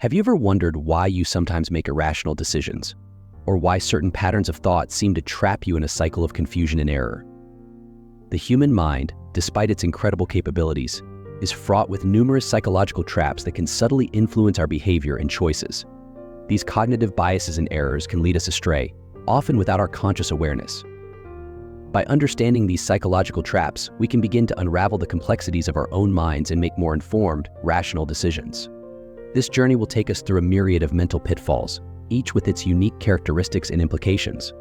Have you ever wondered why you sometimes make irrational decisions, or why certain patterns of thought seem to trap you in a cycle of confusion and error? The human mind, despite its incredible capabilities, is fraught with numerous psychological traps that can subtly influence our behavior and choices. These cognitive biases and errors can lead us astray, often without our conscious awareness. By understanding these psychological traps, we can begin to unravel the complexities of our own minds and make more informed, rational decisions. This journey will take us through a myriad of mental pitfalls, each with its unique characteristics and implications.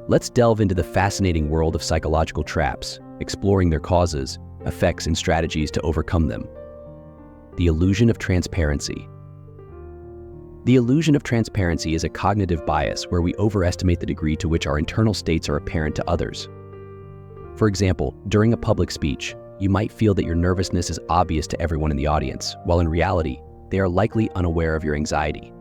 Let's delve into the fascinating world of psychological traps, exploring their causes, effects, and strategies to overcome them. The illusion of transparency. The illusion of transparency is a cognitive bias where we overestimate the degree to which our internal states are apparent to others. For example, during a public speech, you might feel that your nervousness is obvious to everyone in the audience, while in reality, they are likely unaware of your anxiety.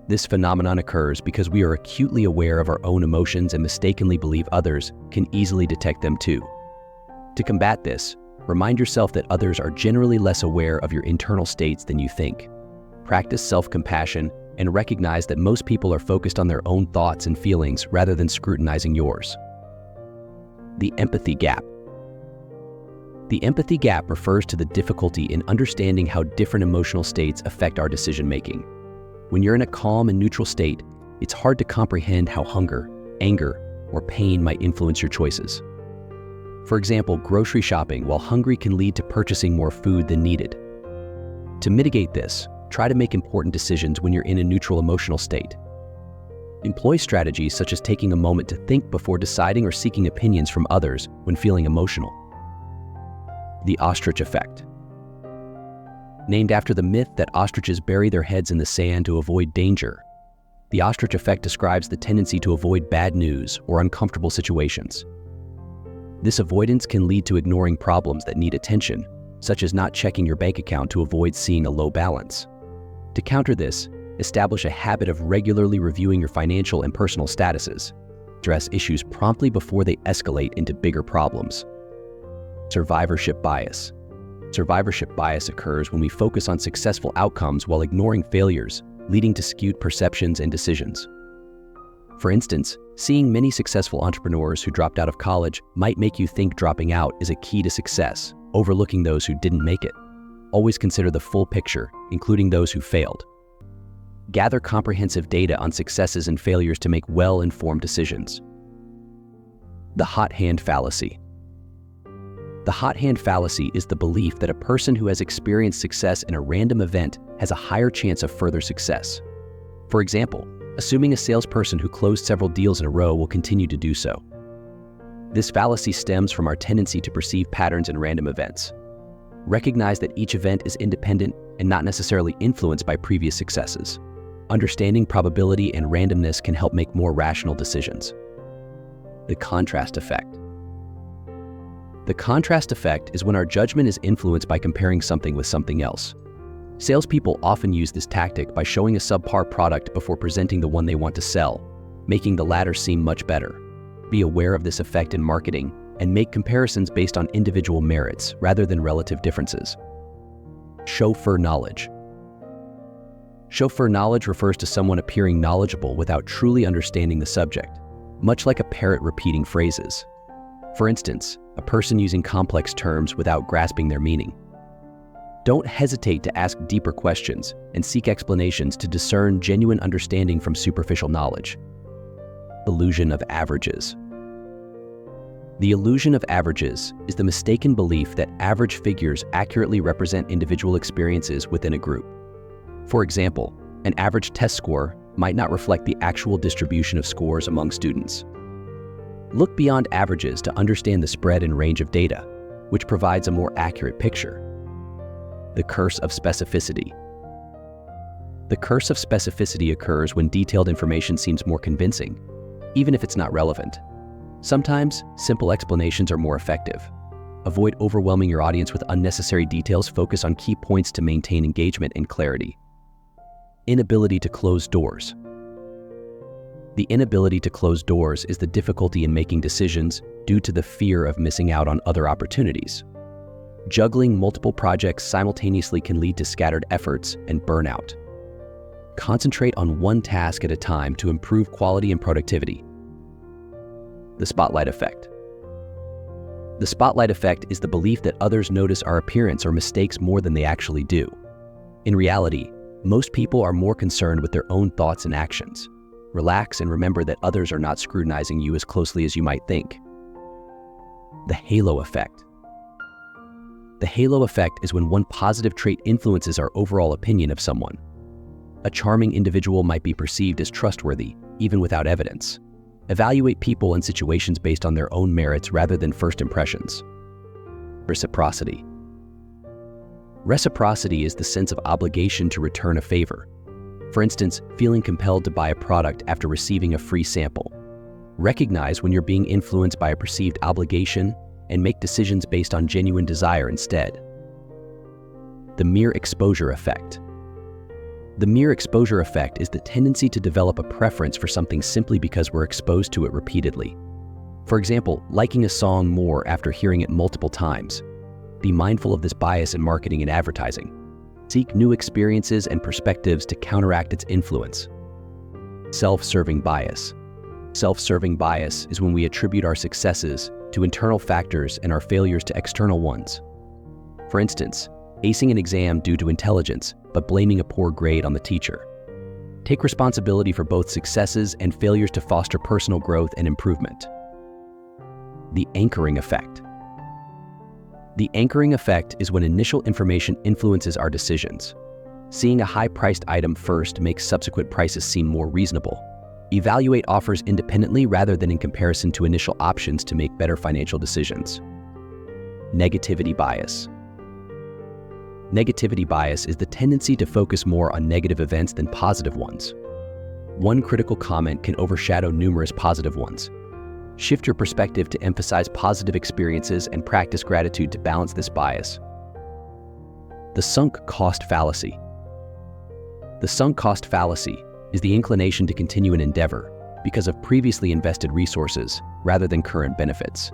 This phenomenon occurs because we are acutely aware of our own emotions and mistakenly believe others can easily detect them too. To combat this, remind yourself that others are generally less aware of your internal states than you think. Practice self-compassion and recognize that most people are focused on their own thoughts and feelings rather than scrutinizing yours. The empathy gap. The empathy gap refers to the difficulty in understanding how different emotional states affect our decision-making. When you're in a calm and neutral state, it's hard to comprehend how hunger, anger, or pain might influence your choices. For example, grocery shopping while hungry can lead to purchasing more food than needed. To mitigate this, try to make important decisions when you're in a neutral emotional state. Employ strategies such as taking a moment to think before deciding or seeking opinions from others when feeling emotional. The ostrich effect. Named after the myth that ostriches bury their heads in the sand to avoid danger, the ostrich effect describes the tendency to avoid bad news or uncomfortable situations. This avoidance can lead to ignoring problems that need attention, such as not checking your bank account to avoid seeing a low balance. To counter this, establish a habit of regularly reviewing your financial and personal statuses. Address issues promptly before they escalate into bigger problems. Survivorship bias. Survivorship bias occurs when we focus on successful outcomes while ignoring failures, leading to skewed perceptions and decisions. For instance, seeing many successful entrepreneurs who dropped out of college might make you think dropping out is a key to success, overlooking those who didn't make it. Always consider the full picture, including those who failed. Gather comprehensive data on successes and failures to make well-informed decisions. The hot hand fallacy. The hot hand fallacy is the belief that a person who has experienced success in a random event has a higher chance of further success. For example, assuming a salesperson who closed several deals in a row will continue to do so. This fallacy stems from our tendency to perceive patterns in random events. Recognize that each event is independent and not necessarily influenced by previous successes. Understanding probability and randomness can help make more rational decisions. The contrast effect. The contrast effect is when our judgment is influenced by comparing something with something else. Salespeople often use this tactic by showing a subpar product before presenting the one they want to sell, making the latter seem much better. Be aware of this effect in marketing and make comparisons based on individual merits rather than relative differences. Chauffeur knowledge. Chauffeur knowledge refers to someone appearing knowledgeable without truly understanding the subject, much like a parrot repeating phrases. For instance, a person using complex terms without grasping their meaning. Don't hesitate to ask deeper questions and seek explanations to discern genuine understanding from superficial knowledge. Illusion of averages. The illusion of averages is the mistaken belief that average figures accurately represent individual experiences within a group. For example, an average test score might not reflect the actual distribution of scores among students. Look beyond averages to understand the spread and range of data, which provides a more accurate picture. The curse of specificity. The curse of specificity occurs when detailed information seems more convincing, even if it's not relevant. Sometimes, simple explanations are more effective. Avoid overwhelming your audience with unnecessary details. Focus on key points to maintain engagement and clarity. Inability to close doors. The inability to close doors is the difficulty in making decisions due to the fear of missing out on other opportunities. Juggling multiple projects simultaneously can lead to scattered efforts and burnout. Concentrate on one task at a time to improve quality and productivity. The spotlight effect. The spotlight effect is the belief that others notice our appearance or mistakes more than they actually do. In reality, most people are more concerned with their own thoughts and actions. Relax and remember that others are not scrutinizing you as closely as you might think. The halo effect. The halo effect is when one positive trait influences our overall opinion of someone. A charming individual might be perceived as trustworthy, even without evidence. Evaluate people and situations based on their own merits rather than first impressions. Reciprocity. Reciprocity is the sense of obligation to return a favor. For instance, feeling compelled to buy a product after receiving a free sample. Recognize when you're being influenced by a perceived obligation and make decisions based on genuine desire instead. The mere exposure effect. The mere exposure effect is the tendency to develop a preference for something simply because we're exposed to it repeatedly. For example, liking a song more after hearing it multiple times. Be mindful of this bias in marketing and advertising. Seek new experiences and perspectives to counteract its influence. Self-serving bias. Self-serving bias is when we attribute our successes to internal factors and our failures to external ones. For instance, acing an exam due to intelligence, but blaming a poor grade on the teacher. Take responsibility for both successes and failures to foster personal growth and improvement. The anchoring effect. The anchoring effect is when initial information influences our decisions. Seeing a high-priced item first makes subsequent prices seem more reasonable. Evaluate offers independently rather than in comparison to initial options to make better financial decisions. Negativity bias. Negativity bias is the tendency to focus more on negative events than positive ones. One critical comment can overshadow numerous positive ones. Shift your perspective to emphasize positive experiences and practice gratitude to balance this bias. The sunk cost fallacy. The sunk cost fallacy is the inclination to continue an endeavor because of previously invested resources rather than current benefits.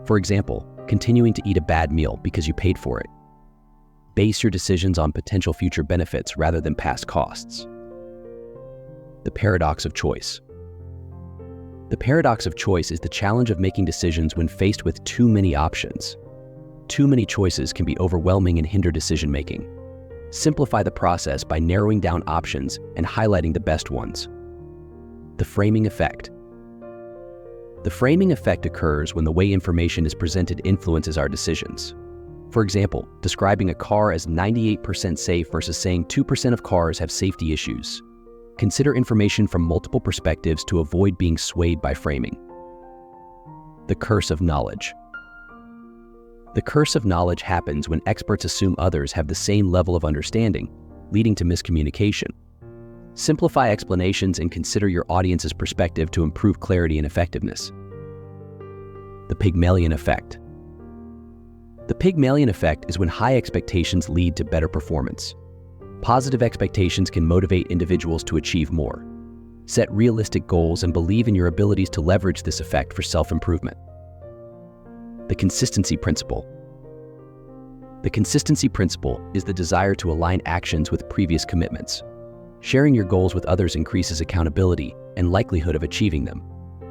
For example, continuing to eat a bad meal because you paid for it. Base your decisions on potential future benefits rather than past costs. The paradox of choice. The paradox of choice is the challenge of making decisions when faced with too many options. Too many choices can be overwhelming and hinder decision-making. Simplify the process by narrowing down options and highlighting the best ones. The framing effect. The framing effect occurs when the way information is presented influences our decisions. For example, describing a car as 98% safe versus saying 2% of cars have safety issues. Consider information from multiple perspectives to avoid being swayed by framing. The curse of knowledge. The curse of knowledge happens when experts assume others have the same level of understanding, leading to miscommunication. Simplify explanations and consider your audience's perspective to improve clarity and effectiveness. The Pygmalion effect. The Pygmalion effect is when high expectations lead to better performance. Positive expectations can motivate individuals to achieve more. Set realistic goals and believe in your abilities to leverage this effect for self-improvement. The consistency principle. The consistency principle is the desire to align actions with previous commitments. Sharing your goals with others increases accountability and likelihood of achieving them.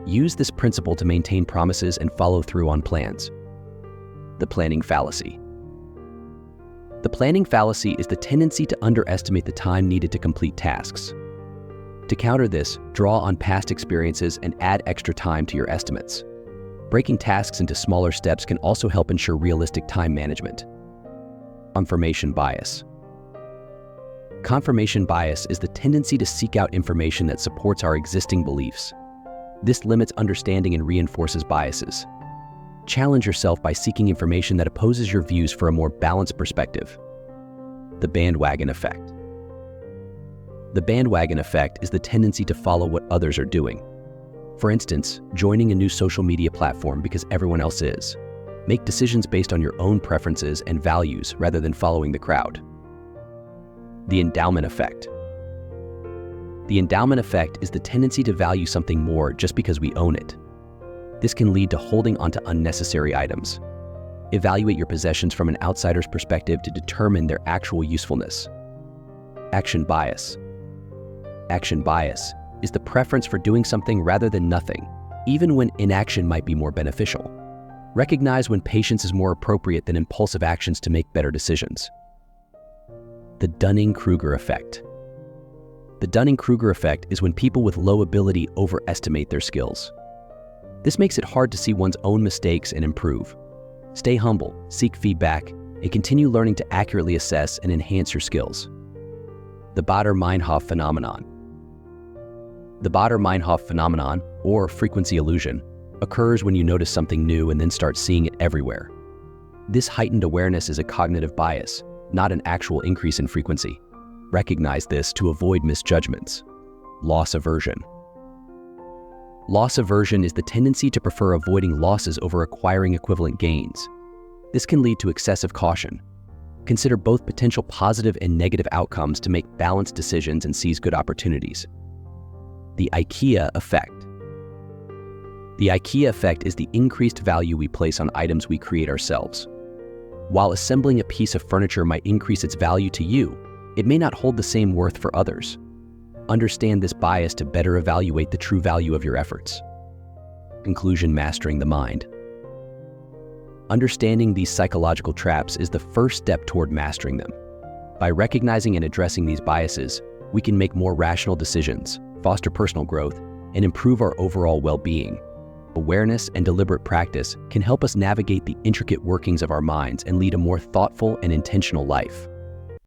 Use this principle to maintain promises and follow through on plans. The planning fallacy. The planning fallacy is the tendency to underestimate the time needed to complete tasks. To counter this, draw on past experiences and add extra time to your estimates. Breaking tasks into smaller steps can also help ensure realistic time management. Confirmation bias. Confirmation bias is the tendency to seek out information that supports our existing beliefs. This limits understanding and reinforces biases. Challenge yourself by seeking information that opposes your views for a more balanced perspective. The bandwagon effect. The bandwagon effect is the tendency to follow what others are doing. For instance, joining a new social media platform because everyone else is. Make decisions based on your own preferences and values rather than following the crowd. The endowment effect. The endowment effect is the tendency to value something more just because we own it. This can lead to holding onto unnecessary items. Evaluate your possessions from an outsider's perspective to determine their actual usefulness. Action bias. Action bias is the preference for doing something rather than nothing, even when inaction might be more beneficial. Recognize when patience is more appropriate than impulsive actions to make better decisions. The Dunning-Kruger effect. The Dunning-Kruger effect is when people with low ability overestimate their skills. This makes it hard to see one's own mistakes and improve. Stay humble, seek feedback, and continue learning to accurately assess and enhance your skills. The Baader-Meinhof phenomenon. The Baader-Meinhof phenomenon, or frequency illusion, occurs when you notice something new and then start seeing it everywhere. This heightened awareness is a cognitive bias, not an actual increase in frequency. Recognize this to avoid misjudgments. Loss aversion. Loss aversion is the tendency to prefer avoiding losses over acquiring equivalent gains. This can lead to excessive caution. Consider both potential positive and negative outcomes to make balanced decisions and seize good opportunities. The IKEA effect. The IKEA effect is the increased value we place on items we create ourselves. While assembling a piece of furniture might increase its value to you, it may not hold the same worth for others. Understand this bias to better evaluate the true value of your efforts. Conclusion: mastering the mind. Understanding these psychological traps is the first step toward mastering them. By recognizing and addressing these biases, we can make more rational decisions, foster personal growth, and improve our overall well-being. Awareness and deliberate practice can help us navigate the intricate workings of our minds and lead a more thoughtful and intentional life.